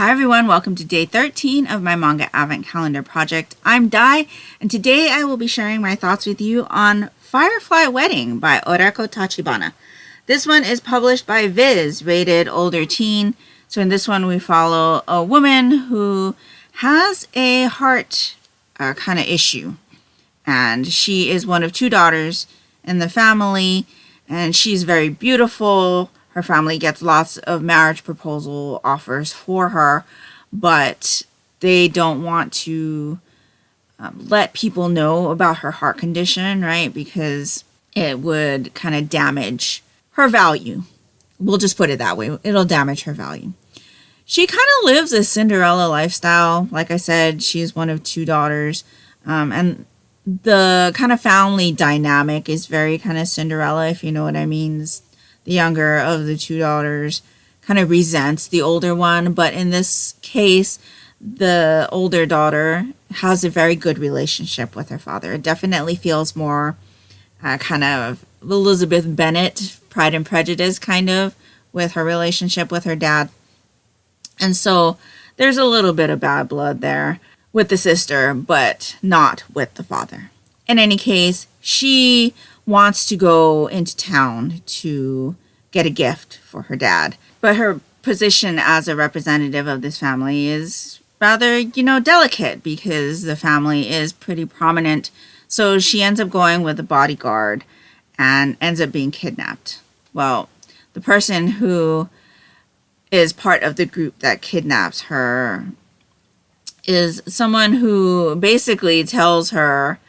Hi everyone, welcome to day 13 of my manga advent calendar project. I'm Dai, and today I will be sharing my thoughts with you on Firefly Wedding by Oreco Tachibana. This one is published by Viz, rated older teen. So in this one we follow a woman who has a heart kind of issue. And she is one of two daughters in the family, and she's very beautiful. Her family gets lots of marriage proposal offers for her, but they don't want to let people know about her heart condition, right? Because it would kind of damage her value. We'll just put it that way. It'll damage her value. She kind of lives a Cinderella lifestyle. Like I said, she's one of two daughters. And the kind of family dynamic is very kind of Cinderella, if you know what I mean. The younger of the two daughters kind of resents the older one, but in this case, the older daughter has a very good relationship with her father. It definitely feels more kind of Elizabeth Bennet, Pride and Prejudice kind of, with her relationship with her dad. And so there's a little bit of bad blood there with the sister, but not with the father. In any case, she wants to go into town to get a gift for her dad. But her position as a representative of this family is rather, delicate because the family is pretty prominent. So she ends up going with a bodyguard and ends up being kidnapped. Well, the person who is part of the group that kidnaps her is someone who basically tells her,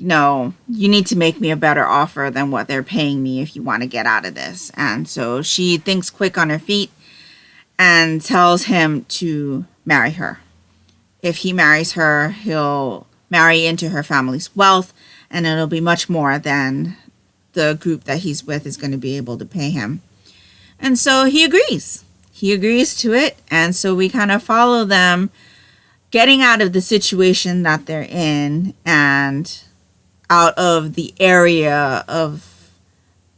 no, you need to make me a better offer than what they're paying me if you want to get out of this. And so she thinks quick on her feet and tells him to marry her. If he marries her, he'll marry into her family's wealth, and it'll be much more than the group that he's with is going to be able to pay him. And so he agrees. He agrees to it, and so we kind of follow them getting out of the situation that they're in and out of the area of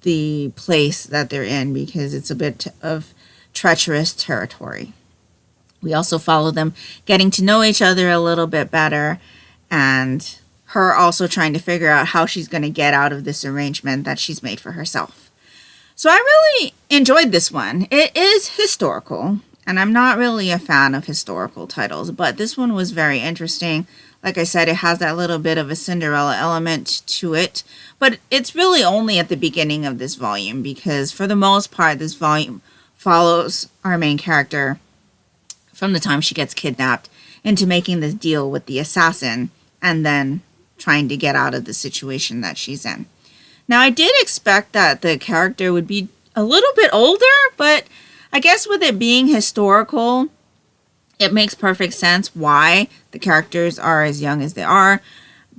the place that they're in because it's a bit of treacherous territory. We also follow them getting to know each other a little bit better and her also trying to figure out how she's going to get out of this arrangement that she's made for herself. So I really enjoyed this one. It is historical, and I'm not really a fan of historical titles, but this one was very interesting. Like I said, it has that little bit of a Cinderella element to it, but it's really only at the beginning of this volume because for the most part, this volume follows our main character from the time she gets kidnapped into making this deal with the assassin and then trying to get out of the situation that she's in. Now, I did expect that the character would be a little bit older, but I guess with it being historical, it makes perfect sense why the characters are as young as they are.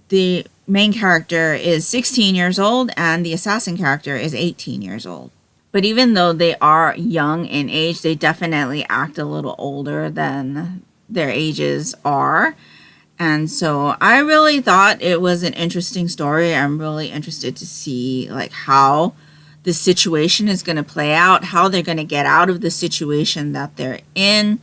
The main character is 16 years old and the assassin character is 18 years old. But even though they are young in age, they definitely act a little older than their ages are. And so I really thought it was an interesting story. I'm really interested to see how the situation is going to play out, how they're going to get out of the situation that they're in.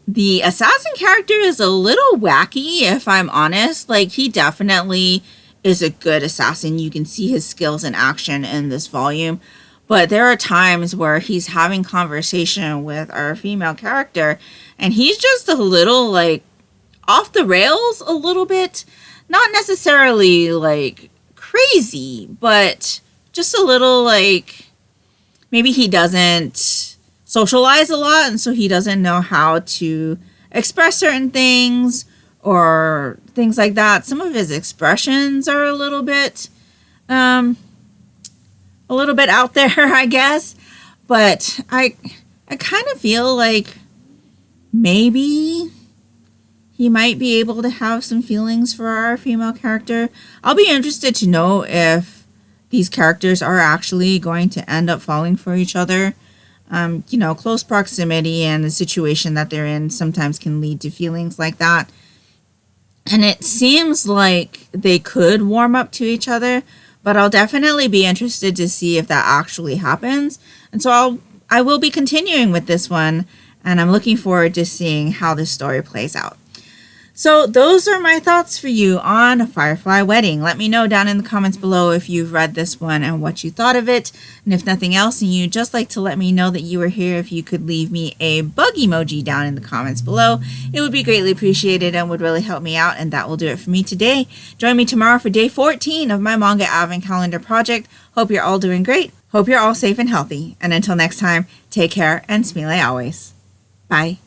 The assassin character is a little wacky, if I'm honest. He definitely is a good assassin. You can see his skills in action in this volume. But there are times where he's having conversation with our female character, and he's just a little, off the rails a little bit. Not necessarily, crazy, but just a little, maybe he doesn't socialize a lot, and so he doesn't know how to express certain things or things like that. Some of his expressions are a little bit out there, I guess. But I kind of feel like maybe he might be able to have some feelings for our female character. I'll be interested to know if these characters are actually going to end up falling for each other. Close proximity and the situation that they're in sometimes can lead to feelings like that. And it seems like they could warm up to each other, but I'll definitely be interested to see if that actually happens. And so I will be continuing with this one and I'm looking forward to seeing how this story plays out. So those are my thoughts for you on Firefly Wedding. Let me know down in the comments below if you've read this one and what you thought of it. And if nothing else, and you'd just like to let me know that you were here, if you could leave me a bug emoji down in the comments below, it would be greatly appreciated and would really help me out. And that will do it for me today. Join me tomorrow for day 14 of my manga advent calendar project. Hope you're all doing great. Hope you're all safe and healthy. And until next time, take care and smile always. Bye.